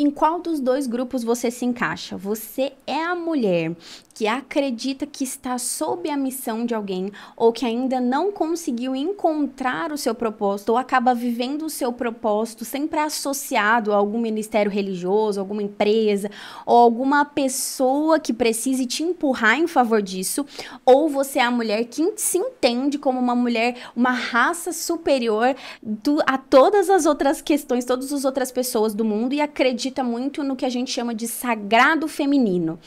Em qual dos dois grupos você se encaixa? Você é a mulher que acredita que está sob a missão de alguém ou que ainda não conseguiu encontrar o seu propósito ou acaba vivendo o seu propósito sempre associado a algum ministério religioso, alguma empresa ou alguma pessoa que precise te empurrar em favor disso? Ou você é a mulher que se entende como uma mulher, uma raça superior a todas as outras questões, todas as outras pessoas do mundo e acredita muito no que a gente chama de sagrado feminino?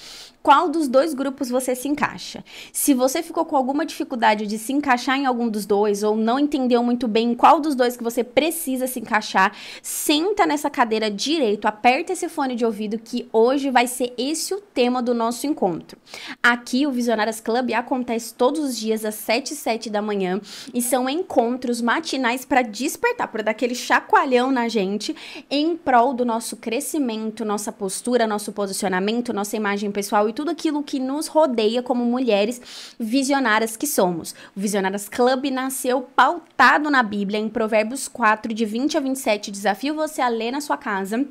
Qual dos dois grupos você se encaixa? Se você ficou com alguma dificuldade de se encaixar em algum dos dois ou não entendeu muito bem em qual dos dois que você precisa se encaixar, senta nessa cadeira direito, aperta esse fone de ouvido que hoje vai ser esse o tema do nosso encontro. Aqui o Visionárias Club acontece todos os dias às 7h07 da manhã e são encontros matinais para despertar, para dar aquele chacoalhão na gente em prol do nosso crescimento, nossa postura, nosso posicionamento, nossa imagem pessoal e tudo aquilo que nos rodeia como mulheres visionárias que somos. O Visionárias Club nasceu pautado na Bíblia, em Provérbios 4, de 20 a 27. Desafio você a ler na sua casa,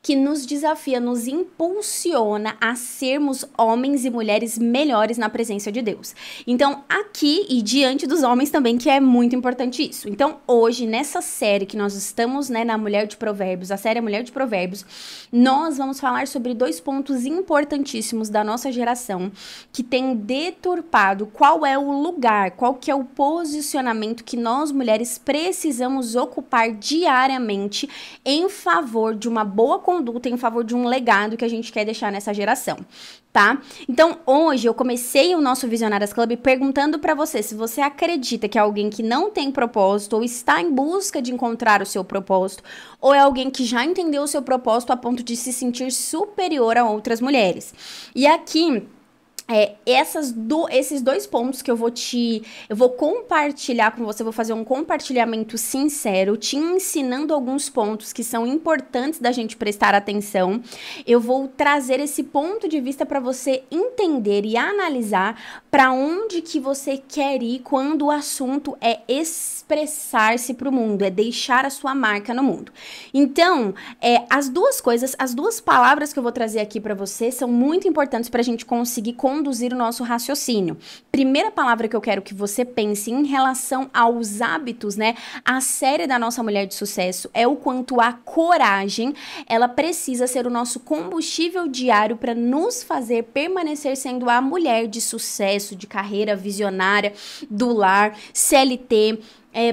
que nos desafia, nos impulsiona a sermos homens e mulheres melhores na presença de Deus. Então, aqui e diante dos homens também, que é muito importante isso. Então, hoje, nessa série que nós estamos, na Mulher de Provérbios, a série Mulher de Provérbios, nós vamos falar sobre dois pontos importantíssimos da nossa geração, que tem deturpado qual é o lugar, qual que é o posicionamento que nós, mulheres, precisamos ocupar diariamente em favor de uma boa conduta, em favor de um legado que a gente quer deixar nessa geração, tá? Então, hoje eu comecei o nosso Visionárias Club perguntando pra você se você acredita que é alguém que não tem propósito ou está em busca de encontrar o seu propósito, ou é alguém que já entendeu o seu propósito a ponto de se sentir superior a outras mulheres. E aqui esses dois pontos que eu vou compartilhar com você, vou fazer um compartilhamento sincero, te ensinando alguns pontos que são importantes da gente prestar atenção. Eu vou trazer esse ponto de vista para você entender e analisar para onde que você quer ir quando o assunto é expressar-se para o mundo, é deixar a sua marca no mundo. Então, as duas palavras que eu vou trazer aqui para você são muito importantes para a gente conseguir conduzir o nosso raciocínio. Primeira palavra que eu quero que você pense em relação aos hábitos, a série da nossa mulher de sucesso é o quanto a coragem, ela precisa ser o nosso combustível diário para nos fazer permanecer sendo a mulher de sucesso, de carreira visionária, do lar, CLT,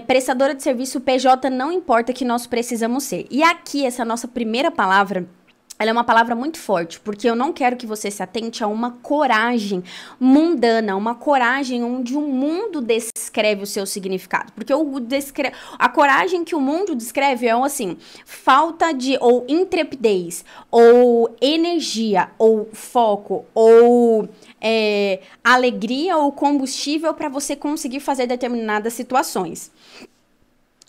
prestadora de serviço, PJ, não importa, que nós precisamos ser. E aqui, essa nossa primeira palavra, ela é uma palavra muito forte, porque eu não quero que você se atente a uma coragem mundana, uma coragem onde o mundo descreve o seu significado. Porque a coragem que o mundo descreve é assim, falta de ou intrepidez, ou energia, ou foco, ou alegria ou combustível para você conseguir fazer determinadas situações.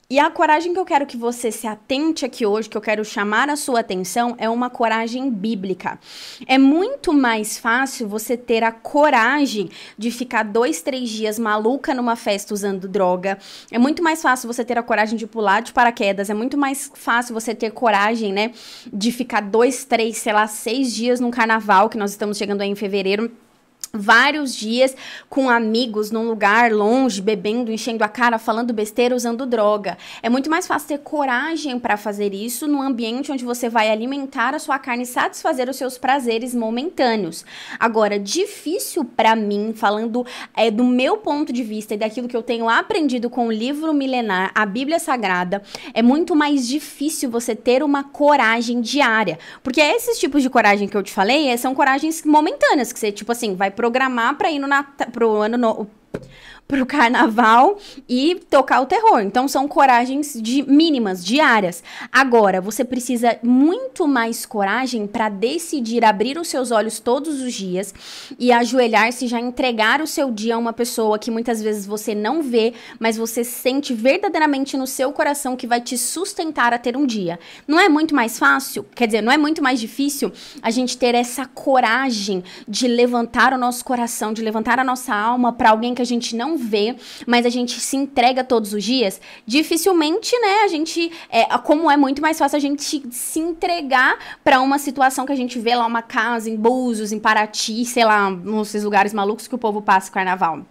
E a coragem que eu quero que você se atente aqui hoje, que eu quero chamar a sua atenção, é uma coragem bíblica. É muito mais fácil você ter a coragem de ficar 2, 3 dias maluca numa festa usando droga. É muito mais fácil você ter a coragem de pular de paraquedas. É muito mais fácil você ter coragem, de ficar 2, 3, 6 dias num carnaval, que nós estamos chegando aí em fevereiro. Vários dias com amigos num lugar longe, bebendo, enchendo a cara, falando besteira, usando droga. É muito mais fácil ter coragem para fazer isso num ambiente onde você vai alimentar a sua carne e satisfazer os seus prazeres momentâneos. Agora, difícil para mim, falando do meu ponto de vista e daquilo que eu tenho aprendido com o livro milenar, a Bíblia Sagrada, é muito mais difícil você ter uma coragem diária. Porque esses tipos de coragem que eu te falei, são coragens momentâneas, que você, tipo assim, vai programar para ir pro carnaval e tocar o terror. Então, são coragens mínimas, diárias. Agora, você precisa muito mais coragem para decidir abrir os seus olhos todos os dias e ajoelhar-se, já entregar o seu dia a uma pessoa que muitas vezes você não vê, mas você sente verdadeiramente no seu coração que vai te sustentar a ter um dia. Não é muito mais fácil? Quer dizer, não é muito mais difícil a gente ter essa coragem de levantar o nosso coração, de levantar a nossa alma para alguém que a gente não vê, mas a gente se entrega todos os dias, dificilmente, né, a gente, como é muito mais fácil a gente se entregar pra uma situação que a gente vê lá, uma casa em Búzios, em Paraty, sei lá, nesses lugares malucos que o povo passa o carnaval.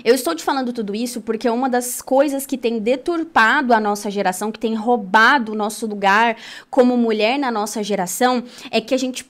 Eu estou te falando tudo isso porque uma das coisas que tem deturpado a nossa geração, que tem roubado o nosso lugar como mulher na nossa geração, é que a gente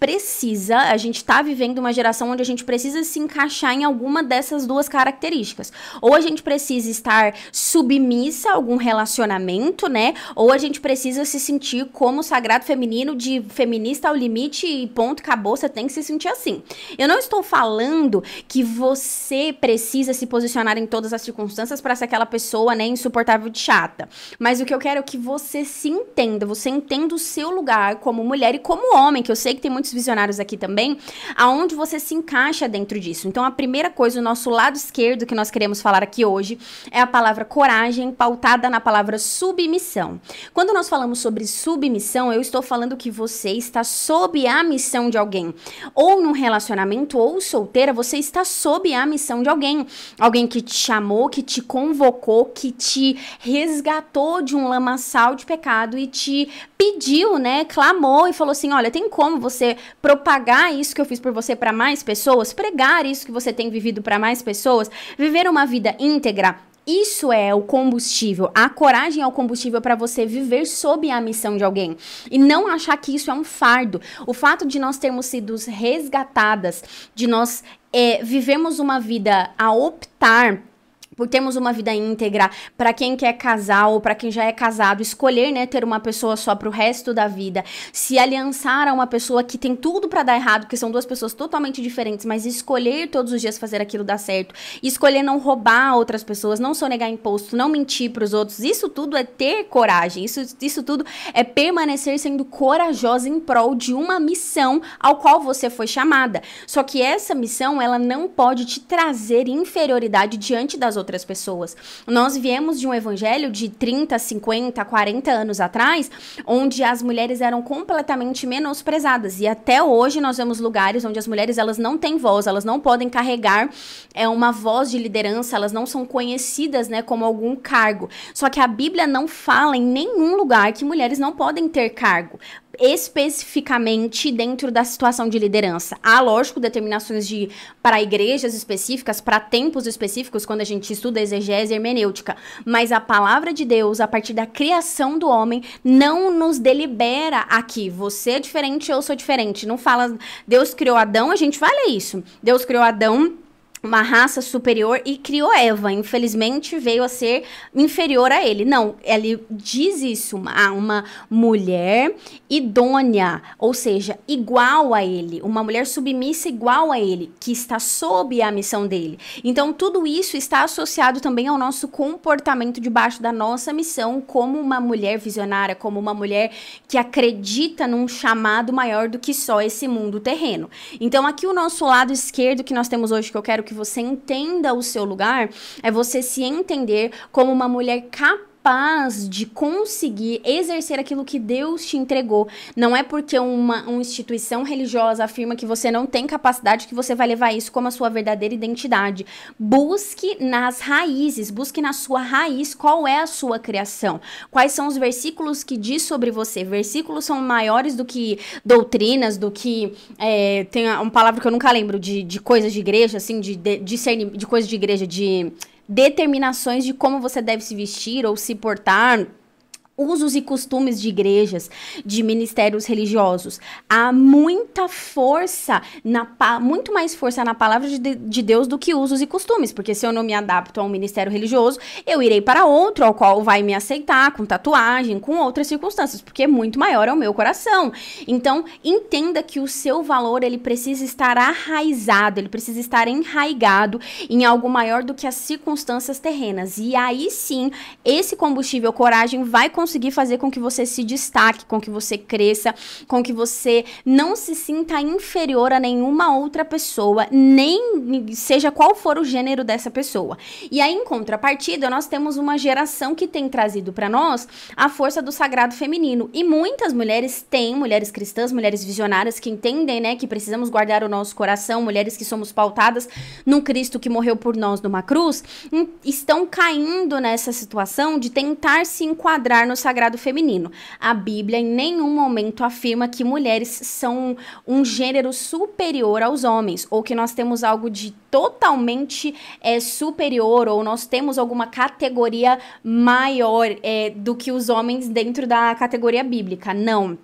está vivendo uma geração onde a gente precisa se encaixar em alguma dessas duas características. Ou a gente precisa estar submissa a algum relacionamento, né? Ou a gente precisa se sentir como sagrado feminino, de feminista ao limite e ponto, acabou, você tem que se sentir assim. Eu não estou falando que você precisa se posicionar em todas as circunstâncias para ser aquela pessoa, né, insuportável de chata. Mas o que eu quero é que você se entenda, você entenda o seu lugar como mulher e como homem, que eu sei que tem muitos visionários aqui também, aonde você se encaixa dentro disso. Então, a primeira coisa, o nosso lado esquerdo que nós queremos falar aqui hoje é a palavra coragem, pautada na palavra submissão. Quando nós falamos sobre submissão, eu estou falando que você está sob a missão de alguém. Ou num relacionamento, ou solteira, você está sob a missão de alguém. Alguém que te chamou, que te convocou, que te resgatou de um lamaçal de pecado e te pediu, né, clamou e falou assim, olha, tem como você propagar isso que eu fiz por você para mais pessoas? Pregar isso que você tem vivido para mais pessoas? Viver uma vida íntegra? Isso é o combustível. A coragem é o combustível para você viver sob a missão de alguém. E não achar que isso é um fardo. O fato de nós termos sido resgatadas, de nós vivemos uma vida a optar por termos uma vida íntegra, para quem quer casar ou para quem já é casado, escolher, né, ter uma pessoa só pro resto da vida, se aliançar a uma pessoa que tem tudo para dar errado, que são duas pessoas totalmente diferentes, mas escolher todos os dias fazer aquilo dar certo, escolher não roubar outras pessoas, não sonegar imposto, não mentir pros outros, isso tudo é ter coragem, isso tudo é permanecer sendo corajosa em prol de uma missão ao qual você foi chamada. Só que essa missão, ela não pode te trazer inferioridade diante das outras pessoas. Nós viemos de um evangelho de 30, 50, 40 anos atrás, onde as mulheres eram completamente menosprezadas, e até hoje nós vemos lugares onde as mulheres, elas não têm voz, elas não podem carregar uma voz de liderança, elas não são conhecidas, né, como algum cargo. Só que a Bíblia não fala em nenhum lugar que mulheres não podem ter cargo, especificamente dentro da situação de liderança. Há, lógico, determinações para igrejas específicas, para tempos específicos, quando a gente estuda exegese e hermenêutica, mas a palavra de Deus, a partir da criação do homem, não nos delibera aqui, você é diferente, eu sou diferente, não fala, Deus criou Adão, a gente fala isso, Deus criou Adão, uma raça superior, e criou Eva. Infelizmente, veio a ser inferior a ele. Não, ele diz isso, uma mulher idônea, ou seja, igual a ele. Uma mulher submissa igual a ele, que está sob a missão dele. Então, tudo isso está associado também ao nosso comportamento debaixo da nossa missão, como uma mulher visionária, como uma mulher que acredita num chamado maior do que só esse mundo terreno. Então, aqui o nosso lado esquerdo que nós temos hoje, que eu quero que você entenda o seu lugar, é você se entender como uma mulher capaz de conseguir exercer aquilo que Deus te entregou. Não é porque uma instituição religiosa afirma que você não tem capacidade que você vai levar isso como a sua verdadeira identidade. Busque nas raízes, busque na sua raiz qual é a sua criação. Quais são os versículos que diz sobre você. Versículos são maiores do que doutrinas, do que... tem uma palavra que eu nunca lembro, de coisas de igreja, assim, de coisas de igreja, de determinações de como você deve se vestir ou se portar, usos e costumes de igrejas, de ministérios religiosos. Há muita força, muito mais força na palavra de Deus do que usos e costumes, porque se eu não me adapto a um ministério religioso, eu irei para outro, ao qual vai me aceitar, com tatuagem, com outras circunstâncias, porque muito maior é o meu coração. Então, entenda que o seu valor, ele precisa estar arraizado, ele precisa estar enraigado em algo maior do que as circunstâncias terrenas. E aí sim, esse combustível, coragem, vai conseguir fazer com que você se destaque, com que você cresça, com que você não se sinta inferior a nenhuma outra pessoa, nem seja qual for o gênero dessa pessoa. E aí, em contrapartida, nós temos uma geração que tem trazido para nós a força do sagrado feminino. E muitas mulheres têm, mulheres cristãs, mulheres visionárias que entendem, né, que precisamos guardar o nosso coração, mulheres que somos pautadas num Cristo que morreu por nós numa cruz, estão caindo nessa situação de tentar se enquadrar no sagrado feminino. A Bíblia em nenhum momento afirma que mulheres são um gênero superior aos homens, ou que nós temos algo de totalmente superior, ou nós temos alguma categoria maior do que os homens dentro da categoria bíblica. Não.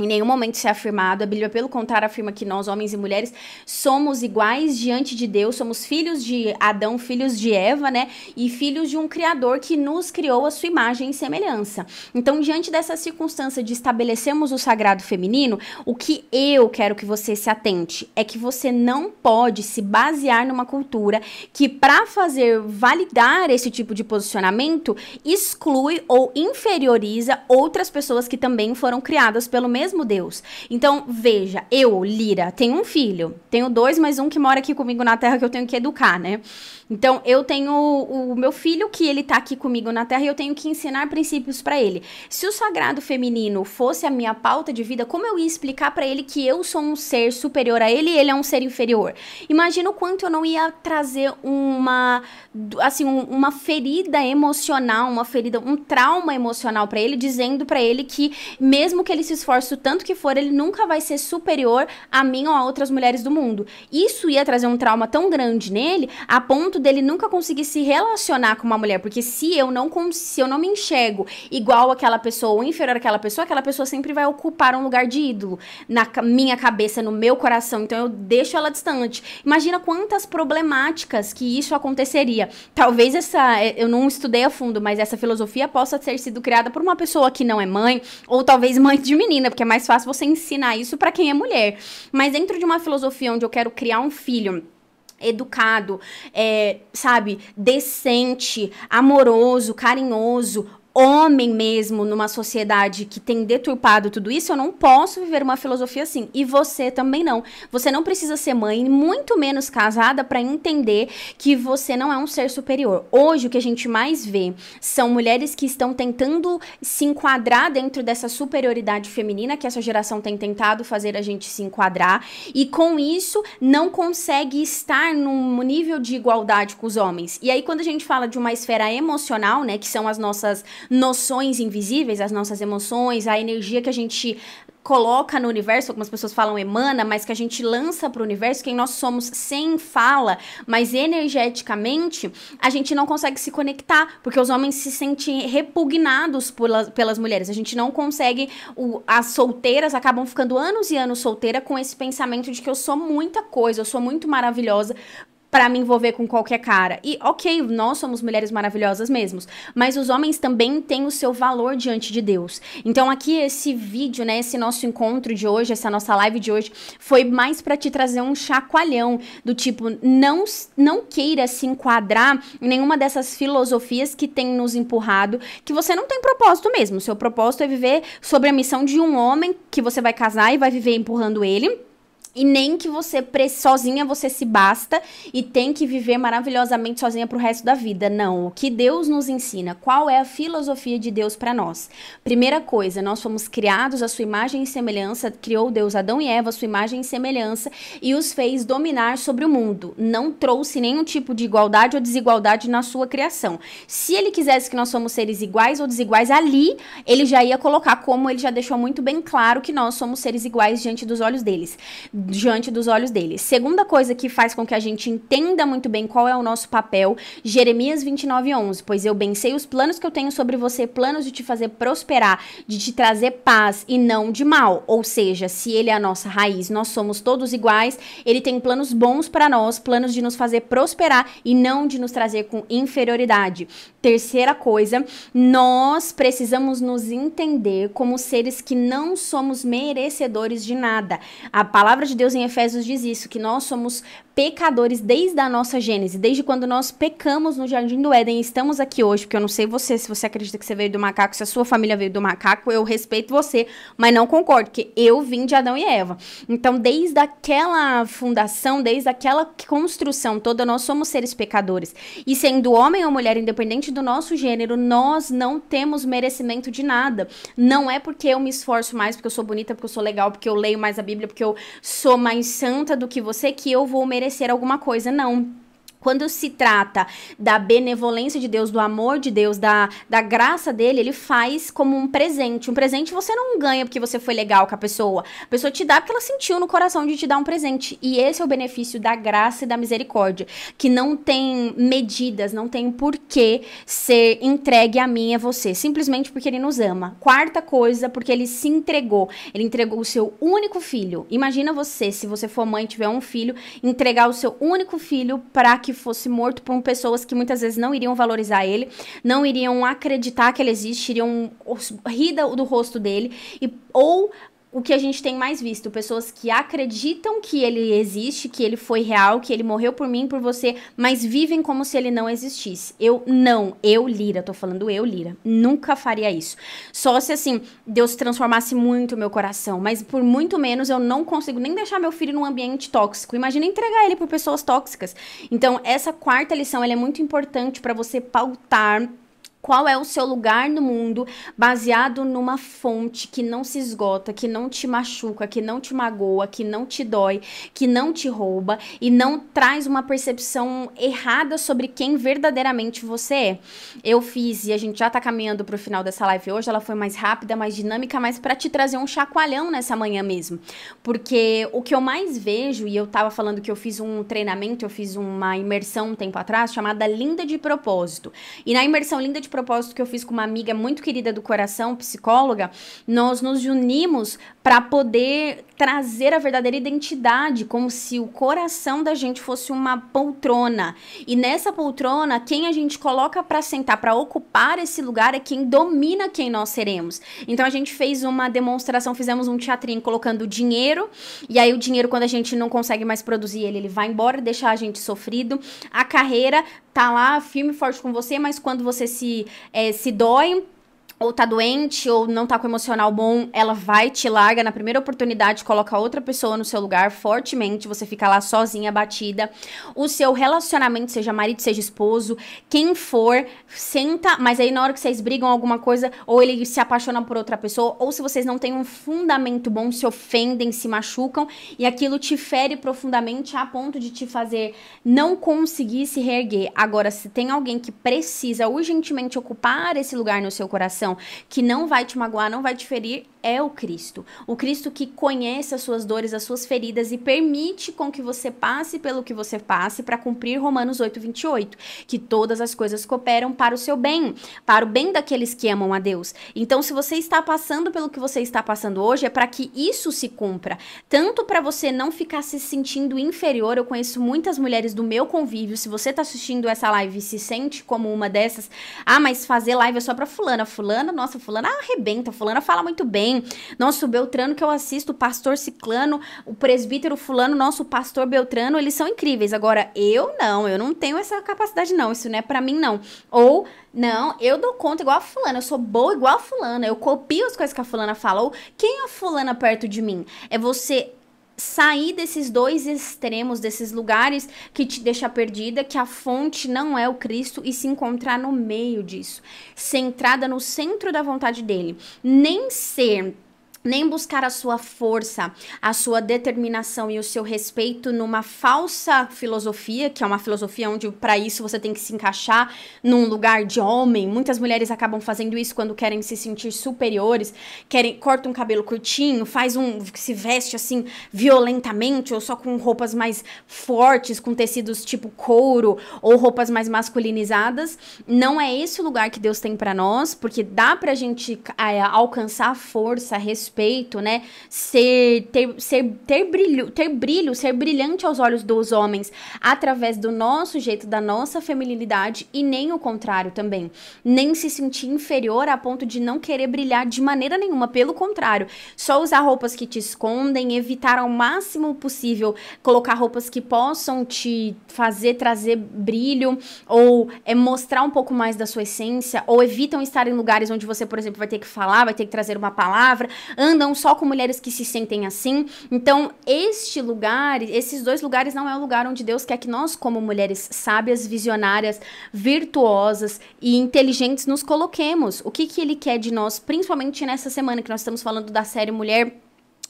Em nenhum momento isso é afirmado. A Bíblia, pelo contrário, afirma que nós, homens e mulheres, somos iguais diante de Deus, somos filhos de Adão, filhos de Eva, né? E filhos de um Criador que nos criou a sua imagem e semelhança. Então, diante dessa circunstância de estabelecermos o sagrado feminino, o que eu quero que você se atente é que você não pode se basear numa cultura que, para fazer validar esse tipo de posicionamento, exclui ou inferioriza outras pessoas que também foram criadas pelo mesmo Deus. Então, veja, eu, Lira, tenho um filho, tenho 2, mas um que mora aqui comigo na Terra que eu tenho que educar, né? Então, eu tenho o meu filho que ele tá aqui comigo na Terra e eu tenho que ensinar princípios para ele. Se o sagrado feminino fosse a minha pauta de vida, como eu ia explicar para ele que eu sou um ser superior a ele e ele é um ser inferior? Imagina o quanto eu não ia trazer uma ferida emocional, um trauma emocional para ele, dizendo para ele que mesmo que ele se esforce o tanto que for, ele nunca vai ser superior a mim ou a outras mulheres do mundo. Isso ia trazer um trauma tão grande nele, a ponto dele nunca conseguir se relacionar com uma mulher, porque se eu não me enxergo igual àquela pessoa ou inferior àquela pessoa sempre vai ocupar um lugar de ídolo na minha cabeça, no meu coração, então eu deixo ela distante. Imagina quantas problemáticas que isso aconteceria. Talvez eu não estudei a fundo, mas essa filosofia possa ter sido criada por uma pessoa que não é mãe, ou talvez mãe de menina, porque é mais fácil você ensinar isso pra quem é mulher. Mas dentro de uma filosofia onde eu quero criar um filho educado, decente, amoroso, carinhoso, homem mesmo, numa sociedade que tem deturpado tudo isso, eu não posso viver uma filosofia assim. E você também não. Você não precisa ser mãe, muito menos casada, para entender que você não é um ser superior. Hoje, o que a gente mais vê são mulheres que estão tentando se enquadrar dentro dessa superioridade feminina que essa geração tem tentado fazer a gente se enquadrar, e com isso não consegue estar num nível de igualdade com os homens. E aí, quando a gente fala de uma esfera emocional, né, que são as nossas noções invisíveis, as nossas emoções, a energia que a gente coloca no universo, algumas pessoas falam emana, mas que a gente lança para o universo, quem nós somos sem fala, mas energeticamente, a gente não consegue se conectar, porque os homens se sentem repugnados pelas mulheres. A gente não consegue, as solteiras acabam ficando anos e anos solteira com esse pensamento de que eu sou muita coisa, eu sou muito maravilhosa, para me envolver com qualquer cara. E, ok, nós somos mulheres maravilhosas mesmos, mas os homens também têm o seu valor diante de Deus. Então, aqui, esse vídeo, né, esse nosso encontro de hoje, essa nossa live de hoje, foi mais para te trazer um chacoalhão do tipo, não queira se enquadrar em nenhuma dessas filosofias que tem nos empurrado, que você não tem propósito mesmo. O seu propósito é viver sobre a missão de um homem que você vai casar e vai viver empurrando ele. E nem que você, sozinha, você se basta e tem que viver maravilhosamente sozinha pro resto da vida. Não, o que Deus nos ensina, qual é a filosofia de Deus para nós? Primeira coisa, nós fomos criados à sua imagem e semelhança, criou Deus Adão e Eva à sua imagem e semelhança e os fez dominar sobre o mundo. Não trouxe nenhum tipo de igualdade ou desigualdade na sua criação. Se ele quisesse que nós somos seres iguais ou desiguais, ali ele já ia colocar, como ele já deixou muito bem claro, que nós somos seres iguais diante dos olhos deles. Segunda coisa que faz com que a gente entenda muito bem qual é o nosso papel, Jeremias 29:11, pois eu bem sei os planos que eu tenho sobre você, planos de te fazer prosperar, de te trazer paz e não de mal. Ou seja, se ele é a nossa raiz, nós somos todos iguais, ele tem planos bons para nós, planos de nos fazer prosperar e não de nos trazer com inferioridade. Terceira coisa, nós precisamos nos entender como seres que não somos merecedores de nada. A palavra de Deus em Efésios diz isso, que nós somos pecadores desde a nossa gênese, desde quando nós pecamos no Jardim do Éden. Estamos aqui hoje, porque eu não sei você, se você acredita que você veio do macaco, se a sua família veio do macaco, eu respeito você, mas não concordo, porque eu vim de Adão e Eva. Então, desde aquela fundação, desde aquela construção toda, nós somos seres pecadores. E sendo homem ou mulher, independente do nosso gênero, nós não temos merecimento de nada. Não é porque eu me esforço mais, porque eu sou bonita, porque eu sou legal, porque eu leio mais a Bíblia, porque eu sou mais santa do que você, que eu vou merecer alguma coisa, não. Quando se trata da benevolência de Deus, do amor de Deus, da graça dele, ele faz como um presente. Um presente você não ganha porque você foi legal com a pessoa. A pessoa te dá porque ela sentiu no coração de te dar um presente. E esse é o benefício da graça e da misericórdia, que não tem medidas, não tem porquê ser entregue a mim e a você. Simplesmente porque ele nos ama. Quarta coisa, porque ele se entregou. Ele entregou o seu único filho. Imagina você, se você for mãe e tiver um filho, entregar o seu único filho para que fosse morto por pessoas que muitas vezes não iriam valorizar ele, não iriam acreditar que ele existe, iriam rir do rosto dele, ou o que a gente tem mais visto, pessoas que acreditam que ele existe, que ele foi real, que ele morreu por mim, por você, mas vivem como se ele não existisse. Eu, Lira, tô falando eu, Lira, nunca faria isso. Só se, assim, Deus transformasse muito o meu coração, mas por muito menos eu não consigo nem deixar meu filho num ambiente tóxico. Imagina entregar ele por pessoas tóxicas. Então, essa quarta lição, ela é muito importante para você pautar qual é o seu lugar no mundo, baseado numa fonte que não se esgota, que não te machuca, que não te magoa, que não te dói, que não te rouba e não traz uma percepção errada sobre quem verdadeiramente você é. Eu fiz, e a gente já tá caminhando pro final dessa live hoje, ela foi mais rápida, mais dinâmica, mas pra te trazer um chacoalhão nessa manhã mesmo. Porque o que eu mais vejo, e eu tava falando que eu fiz um treinamento, eu fiz uma imersão um tempo atrás, chamada Linda de Propósito. E na imersão Linda de Propósito que eu fiz com uma amiga muito querida do coração, psicóloga, nós nos unimos para poder trazer a verdadeira identidade, como se o coração da gente fosse uma poltrona. E nessa poltrona, quem a gente coloca para sentar, para ocupar esse lugar, é quem domina quem nós seremos. Então a gente fez uma demonstração, fizemos um teatrinho colocando dinheiro, e aí o dinheiro, quando a gente não consegue mais produzir ele vai embora, deixa a gente sofrido. A carreira tá lá firme e forte com você, mas quando você se dói, ou tá doente, ou não tá com emocional bom, ela vai, te larga na primeira oportunidade, coloca outra pessoa no seu lugar fortemente, você fica lá sozinha, batida. O seu relacionamento, seja marido, seja esposo, quem for, senta, mas aí na hora que vocês brigam alguma coisa, ou ele se apaixona por outra pessoa, ou se vocês não têm um fundamento bom, se ofendem, se machucam, e aquilo te fere profundamente a ponto de te fazer não conseguir se reerguer. Agora, se tem alguém que precisa urgentemente ocupar esse lugar no seu coração, que não vai te magoar, não vai te ferir, é o Cristo. O Cristo que conhece as suas dores, as suas feridas e permite com que você passe pelo que você passe para cumprir Romanos 8:28, que todas as coisas cooperam para o seu bem, para o bem daqueles que amam a Deus. Então, se você está passando pelo que você está passando hoje, é para que isso se cumpra. Tanto para você não ficar se sentindo inferior. Eu conheço muitas mulheres do meu convívio. Se você está assistindo essa live e se sente como uma dessas, mas fazer live é só para fulana, nossa, fulana arrebenta, fulana fala muito bem, nossa, o Beltrano que eu assisto, o pastor Ciclano, o presbítero fulano, nosso pastor Beltrano, eles são incríveis. Agora, eu não tenho essa capacidade não, isso não é pra mim não. Ou, não, eu dou conta igual a fulana, eu sou boa igual a fulana, eu copio as coisas que a fulana fala. Ou, quem é a fulana perto de mim? É você sair desses dois extremos, desses lugares que te deixa perdida, que a fonte não é o Cristo, e se encontrar no meio disso, centrada no centro da vontade dele. Nem buscar a sua força, a sua determinação e o seu respeito numa falsa filosofia, que é uma filosofia onde para isso você tem que se encaixar num lugar de homem. Muitas mulheres acabam fazendo isso quando querem se sentir superiores, cortam um cabelo curtinho, se veste assim violentamente, ou só com roupas mais fortes, com tecidos tipo couro, ou roupas mais masculinizadas. Não é esse o lugar que Deus tem para nós, porque dá pra gente alcançar força, respeito respeito, né? Ter brilho, ser brilhante aos olhos dos homens através do nosso jeito, da nossa feminilidade, e nem o contrário também. Nem se sentir inferior a ponto de não querer brilhar de maneira nenhuma, pelo contrário. Só usar roupas que te escondem, evitar ao máximo possível colocar roupas que possam te fazer trazer brilho, ou mostrar um pouco mais da sua essência, ou evitam estar em lugares onde você, por exemplo, vai ter que falar, vai ter que trazer uma palavra, andam só com mulheres que se sentem assim. Então, esses dois lugares não é o lugar onde Deus quer que nós, como mulheres sábias, visionárias, virtuosas e inteligentes, nos coloquemos. O que Ele quer de nós, principalmente nessa semana que nós estamos falando da série Mulher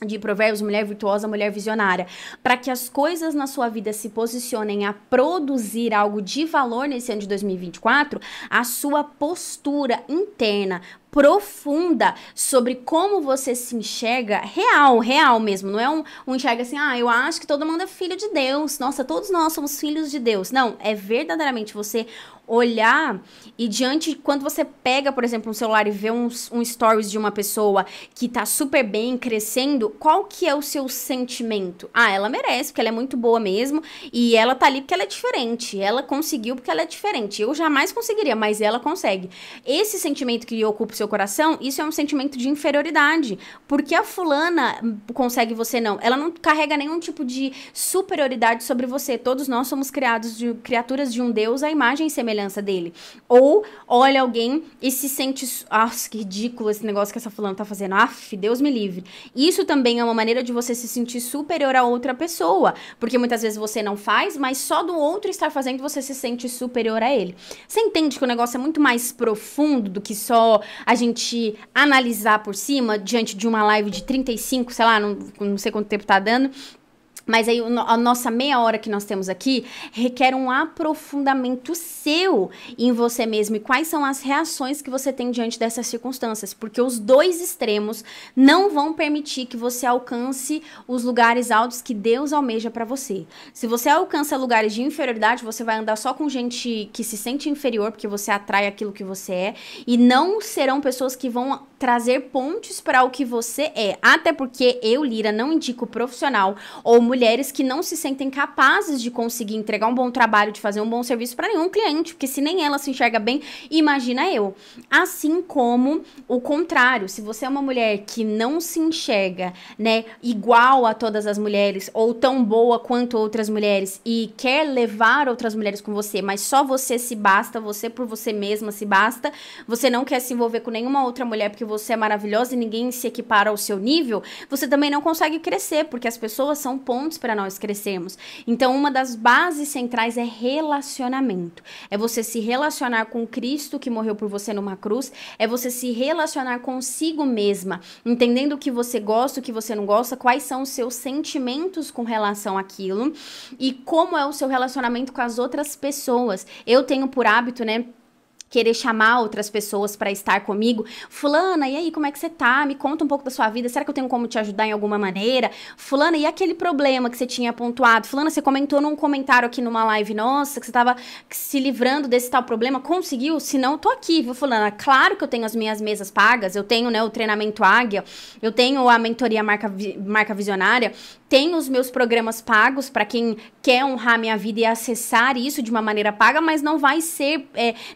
de Provérbios, mulher virtuosa, mulher visionária, para que as coisas na sua vida se posicionem a produzir algo de valor nesse ano de 2024, a sua postura interna, profunda, sobre como você se enxerga, real mesmo, não é um enxerga assim, eu acho que todo mundo é filho de Deus, nossa, todos nós somos filhos de Deus. Não, é verdadeiramente você olhar e quando você pega, por exemplo, um celular e vê um stories de uma pessoa que tá super bem, crescendo, qual que é o seu sentimento? Ela merece, porque ela é muito boa mesmo, e ela tá ali porque ela é diferente, ela conseguiu porque ela é diferente, eu jamais conseguiria, mas ela consegue. Esse sentimento que ocupa o seu coração, isso é um sentimento de inferioridade, porque a fulana consegue, você não, ela não carrega nenhum tipo de superioridade sobre você. Todos nós somos criaturas de um Deus à imagem e semelhança dele. Ou olha alguém e se sente, que ridículo esse negócio que essa fulana tá fazendo, Deus me livre. Isso também é uma maneira de você se sentir superior a outra pessoa, porque muitas vezes você não faz, mas só do outro estar fazendo você se sente superior a ele. Você entende que o negócio é muito mais profundo do que só a gente analisar por cima diante de uma live de 35, sei lá, não sei quanto tempo tá dando. Mas aí a nossa meia hora que nós temos aqui requer um aprofundamento seu em você mesmo e quais são as reações que você tem diante dessas circunstâncias, porque os dois extremos não vão permitir que você alcance os lugares altos que Deus almeja para você. Se você alcança lugares de inferioridade, você vai andar só com gente que se sente inferior, porque você atrai aquilo que você é, e não serão pessoas que vão trazer pontes para o que você é. Até porque eu, Lira, não indico profissional ou mulheres que não se sentem capazes de conseguir entregar um bom trabalho, de fazer um bom serviço para nenhum cliente, porque se nem ela se enxerga bem, imagina eu. Assim como o contrário, se você é uma mulher que não se enxerga, né, igual a todas as mulheres ou tão boa quanto outras mulheres e quer levar outras mulheres com você, mas só você se basta, você por você mesma se basta, você não quer se envolver com nenhuma outra mulher porque você é maravilhosa e ninguém se equipara ao seu nível, você também não consegue crescer, porque as pessoas são pontos para nós crescermos. Então, uma das bases centrais é relacionamento. É você se relacionar com Cristo que morreu por você numa cruz, é você se relacionar consigo mesma, entendendo o que você gosta, o que você não gosta, quais são os seus sentimentos com relação àquilo e como é o seu relacionamento com as outras pessoas. Eu tenho por hábito, né, querer chamar outras pessoas para estar comigo. Fulana, e aí, como é que você tá? Me conta um pouco da sua vida. Será que eu tenho como te ajudar em alguma maneira? Fulana, e aquele problema que você tinha pontuado? Fulana, você comentou num comentário aqui numa live nossa que você tava se livrando desse tal problema. Conseguiu? Se não, eu tô aqui, viu, fulana? Claro que eu tenho as minhas mesas pagas, eu tenho, né, o treinamento Águia, eu tenho a mentoria Marca Visionária, tenho os meus programas pagos para quem quer honrar minha vida e acessar isso de uma maneira paga, mas não vai ser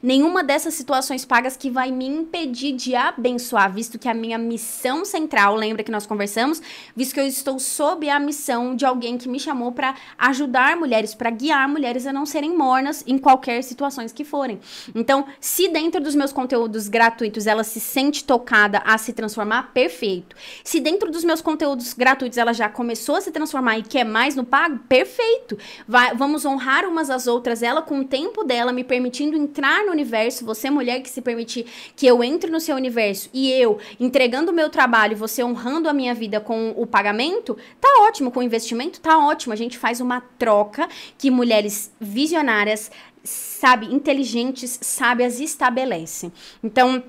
nenhuma dessas situações pagas que vai me impedir de abençoar, visto que a minha missão central, lembra que nós conversamos, visto que eu estou sob a missão de alguém que me chamou para ajudar mulheres, para guiar mulheres a não serem mornas em qualquer situações que forem. Então, se dentro dos meus conteúdos gratuitos ela se sente tocada a se transformar, perfeito. Se dentro dos meus conteúdos gratuitos ela já começou a se transformar e quer mais no pago, perfeito. Vamos honrar umas às outras, ela com o tempo dela, me permitindo entrar no universo, você mulher que se permitir que eu entre no seu universo e eu entregando o meu trabalho, você honrando a minha vida com o pagamento, tá ótimo, com o investimento, tá ótimo. A gente faz uma troca que mulheres visionárias, inteligentes, sábias estabelecem. Então,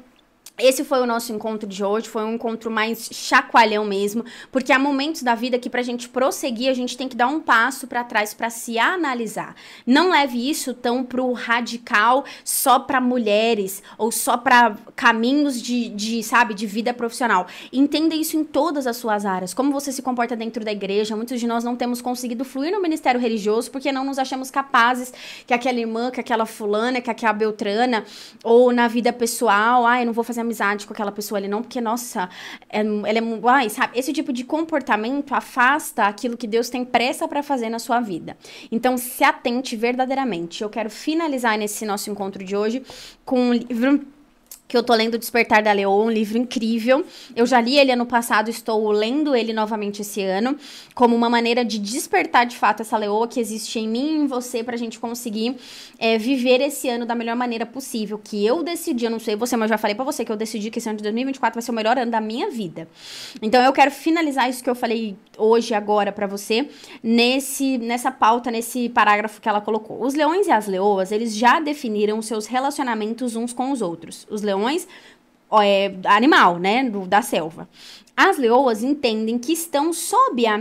Esse foi o nosso encontro de hoje, foi um encontro mais chacoalhão mesmo, porque há momentos da vida que pra gente prosseguir, a gente tem que dar um passo pra trás pra se analisar. Não leve isso tão pro radical só pra mulheres ou só pra caminhos sabe, de vida profissional. Entenda isso em todas as suas áreas. Como você se comporta dentro da igreja, muitos de nós não temos conseguido fluir no ministério religioso porque não nos achamos capazes que aquela irmã, que aquela fulana, que aquela beltrana, ou na vida pessoal, eu não vou fazer amizade com aquela pessoa ali não, porque, nossa, ela é, sabe? Esse tipo de comportamento afasta aquilo que Deus tem pressa para fazer na sua vida. Então, se atente verdadeiramente. Eu quero finalizar nesse nosso encontro de hoje com um livro que eu tô lendo Despertar da Leoa, um livro incrível. Eu já li ele ano passado, estou lendo ele novamente esse ano, como uma maneira de despertar de fato essa leoa que existe em mim e em você, pra gente conseguir viver esse ano da melhor maneira possível, que eu decidi, eu não sei você, mas eu já falei pra você que eu decidi que esse ano de 2024 vai ser o melhor ano da minha vida. Então eu quero finalizar isso que eu falei hoje, agora, pra você, nessa pauta, nesse parágrafo que ela colocou. Os leões e as leoas, eles já definiram seus relacionamentos uns com os outros. Os leões animal, né, da selva. As leoas entendem que estão sobre a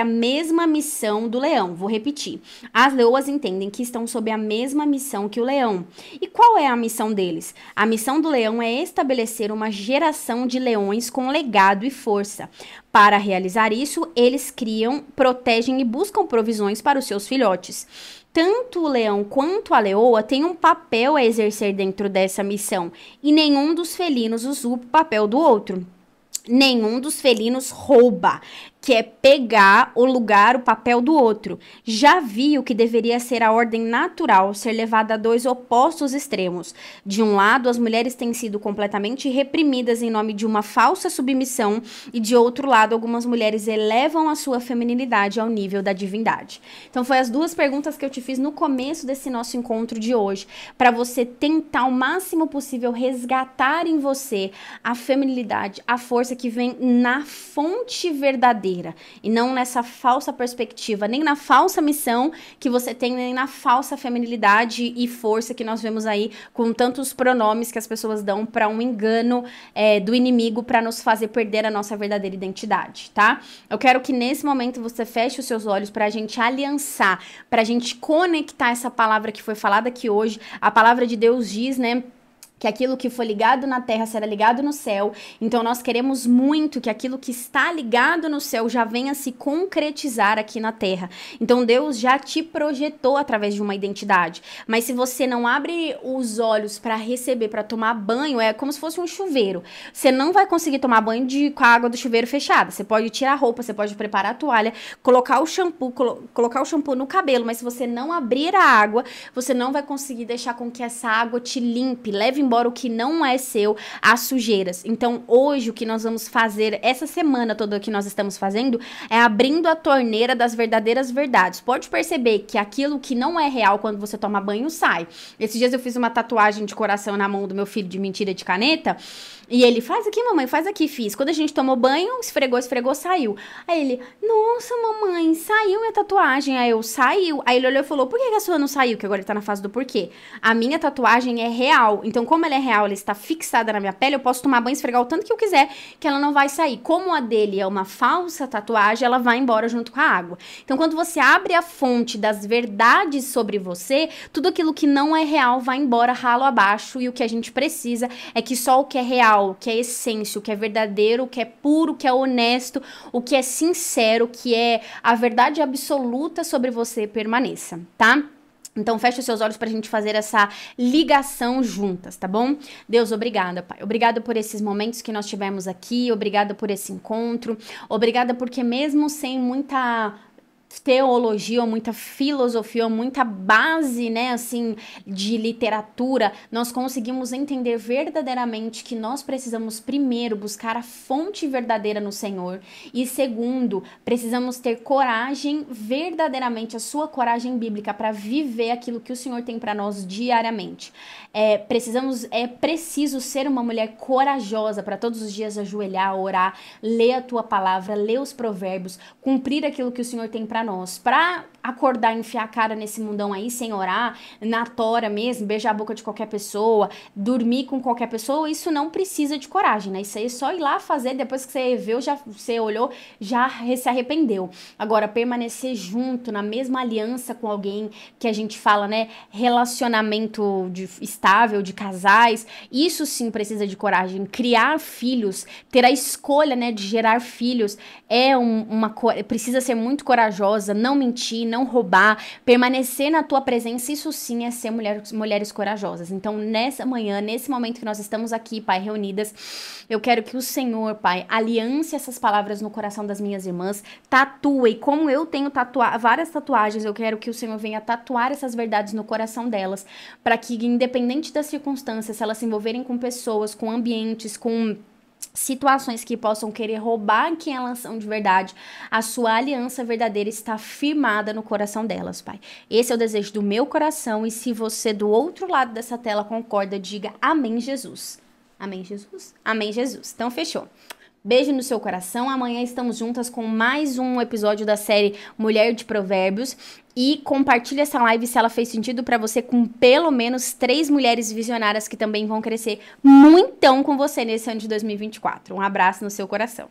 mesma missão do leão. Vou repetir. As leoas entendem que estão sob a mesma missão que o leão. E qual é a missão deles? A missão do leão é estabelecer uma geração de leões com legado e força. Para realizar isso, eles criam, protegem e buscam provisões para os seus filhotes. Tanto o leão quanto a leoa têm um papel a exercer dentro dessa missão, e nenhum dos felinos usurpa o papel do outro. Nenhum dos felinos rouba, quer pegar o lugar, o papel do outro. Já vi o que deveria ser a ordem natural, ser levada a dois opostos extremos. De um lado, as mulheres têm sido completamente reprimidas em nome de uma falsa submissão, e de outro lado, algumas mulheres elevam a sua feminilidade ao nível da divindade. Então, foi as duas perguntas que eu te fiz no começo desse nosso encontro de hoje, para você tentar o máximo possível resgatar em você a feminilidade, a força que vem na fonte verdadeira, e não nessa falsa perspectiva, nem na falsa missão que você tem, nem na falsa feminilidade e força que nós vemos aí com tantos pronomes que as pessoas dão para um engano do inimigo para nos fazer perder a nossa verdadeira identidade, tá? Eu quero que nesse momento você feche os seus olhos para a gente aliançar, para a gente conectar essa palavra que foi falada aqui hoje. A palavra de Deus diz, né, que aquilo que foi ligado na terra será ligado no céu. Então, nós queremos muito que aquilo que está ligado no céu já venha se concretizar aqui na terra. Então, Deus já te projetou através de uma identidade. Mas se você não abre os olhos para receber, para tomar banho, é como se fosse um chuveiro. Você não vai conseguir tomar banho com a água do chuveiro fechada. Você pode tirar a roupa, você pode preparar a toalha, colocar o shampoo no cabelo, mas se você não abrir a água, você não vai conseguir deixar com que essa água te limpe, leve embora o que não é seu, as sujeiras. Então, hoje, o que nós vamos fazer, essa semana toda que nós estamos fazendo, é abrindo a torneira das verdadeiras verdades. Pode perceber que aquilo que não é real quando você toma banho, sai. Esses dias eu fiz uma tatuagem de coração na mão do meu filho de mentira de caneta, e ele, faz aqui, mamãe, faz aqui, fiz. Quando a gente tomou banho, esfregou, saiu. Aí ele, nossa, mamãe, saiu minha tatuagem. Aí eu, saiu. Aí ele olhou e falou, por que a sua não saiu? Que agora ele tá na fase do porquê. A minha tatuagem é real. Então, como ela é real, ela está fixada na minha pele, eu posso tomar banho, esfregar o tanto que eu quiser, que ela não vai sair. Como a dele é uma falsa tatuagem, ela vai embora junto com a água. Então, quando você abre a fonte das verdades sobre você, tudo aquilo que não é real vai embora ralo abaixo, e o que a gente precisa é que só o que é real, o que é essência, o que é verdadeiro, o que é puro, o que é honesto, o que é sincero, o que é a verdade absoluta sobre você permaneça, tá? Então, feche os seus olhos pra gente fazer essa ligação juntas, tá bom? Deus, obrigada, Pai. Obrigada por esses momentos que nós tivemos aqui, obrigada por esse encontro, obrigada porque mesmo sem muita teologia, ou muita filosofia, ou muita base, né, assim, de literatura, nós conseguimos entender verdadeiramente que nós precisamos, primeiro, buscar a fonte verdadeira no Senhor, e segundo, precisamos ter coragem, verdadeiramente, a sua coragem bíblica para viver aquilo que o Senhor tem para nós diariamente. É preciso ser uma mulher corajosa para todos os dias ajoelhar, orar, ler a tua palavra, ler os provérbios, cumprir aquilo que o Senhor tem para nós, para acordar, enfiar a cara nesse mundão aí sem orar, na tora mesmo, beijar a boca de qualquer pessoa, dormir com qualquer pessoa, isso não precisa de coragem, né? Isso aí é só ir lá fazer, depois que você viu, você olhou, já se arrependeu. Agora, permanecer junto, na mesma aliança com alguém que a gente fala, né? Relacionamento estável, de casais, isso sim precisa de coragem. Criar filhos, ter a escolha, né, de gerar filhos, precisa ser muito corajosa, não mentir, não roubar, permanecer na tua presença, isso sim é ser mulheres corajosas. Então, nessa manhã, nesse momento que nós estamos aqui, Pai, reunidas, eu quero que o Senhor, Pai, aliance essas palavras no coração das minhas irmãs, tatue, como eu tenho várias tatuagens, eu quero que o Senhor venha tatuar essas verdades no coração delas, para que, independente das circunstâncias, se elas se envolverem com pessoas, com ambientes, com situações que possam querer roubar quem elas são de verdade, a sua aliança verdadeira está firmada no coração delas, Pai. Esse é o desejo do meu coração, e se você do outro lado dessa tela concorda, diga amém, Jesus. Amém, Jesus? Amém, Jesus. Então, fechou. Beijo no seu coração. Amanhã estamos juntas com mais um episódio da série Mulher de Provérbios. E compartilha essa live se ela fez sentido pra você, com pelo menos 3 mulheres visionárias que também vão crescer muitão com você nesse ano de 2024. Um abraço no seu coração.